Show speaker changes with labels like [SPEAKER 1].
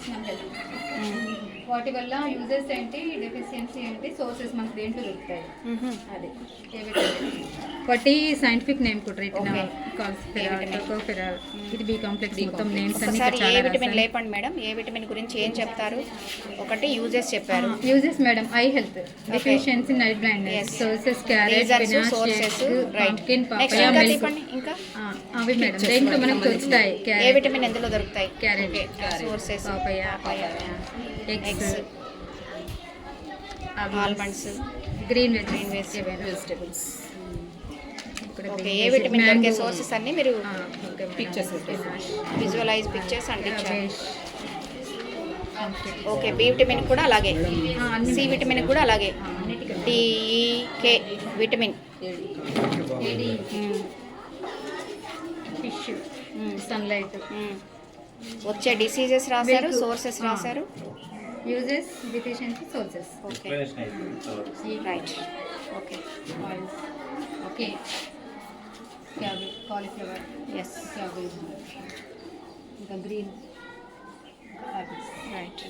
[SPEAKER 1] Functional health. వాటి వల్ల uses ఏంటి, డెఫిషియన్సీ ఏంటి, సోర్సెస్ మనకు దేంట్లో దొరుకుతాయి అది ఏ విటమిన్. వాటి సైంటిఫిక్ నేమ్ కూడా రెటినా, కాల్సిఫెరాల్, టోకోఫెరాల్, ఇది బి కాంప్లెక్స్ మొత్తం నేమ్స్ అన్ని
[SPEAKER 2] ఒకసారి
[SPEAKER 1] చాలా
[SPEAKER 2] ఏ విటమిన్ లేపండి మేడం, ఏ విటమిన్ గురించి ఏం చెప్తారు? ఒకటి యూజెస్ చెప్పారు.
[SPEAKER 1] Uses madam eye health, deficiency, night blindness, sources carrot,
[SPEAKER 2] sources,
[SPEAKER 1] pumpkin,
[SPEAKER 2] next
[SPEAKER 1] papaya,
[SPEAKER 2] ఇంకా
[SPEAKER 1] మిల్క్.
[SPEAKER 2] చెప్పండి. ఇంకా
[SPEAKER 1] అవి మేడం దేంట్లో మనకు దొరుకుతాయి.
[SPEAKER 2] ఏ
[SPEAKER 1] క్యారెట్,
[SPEAKER 2] విటమిన్ ఎందులో దొరుకుతాయి?
[SPEAKER 1] Carrot,
[SPEAKER 2] sources,
[SPEAKER 1] papaya, eggs,
[SPEAKER 2] almonds,
[SPEAKER 1] green
[SPEAKER 2] vegetables. Okay, A vitamin దొరికే సోర్సెస్ అన్ని మీరు
[SPEAKER 1] పిక్చర్స్
[SPEAKER 2] విజువలైజ్ పిక్చర్స్ అందించారు. ఓకే, బి విటమిన్ కూడా అలాగే, సి విటమిన్ కూడా అలాగే, డిఈకే విటమిన్,
[SPEAKER 1] ఫిష్, సన్లైట్.
[SPEAKER 2] వచ్చే డిసీజెస్ రాశారు, సోర్సెస్ రాశారు.
[SPEAKER 1] Uses, deficiency, sources.
[SPEAKER 2] Okay right. Okay
[SPEAKER 1] okay, cabbage, cauliflower,
[SPEAKER 2] yes
[SPEAKER 1] cabbage, ఇంకా గ్రీన్, యాపిల్స్.
[SPEAKER 2] రైట్.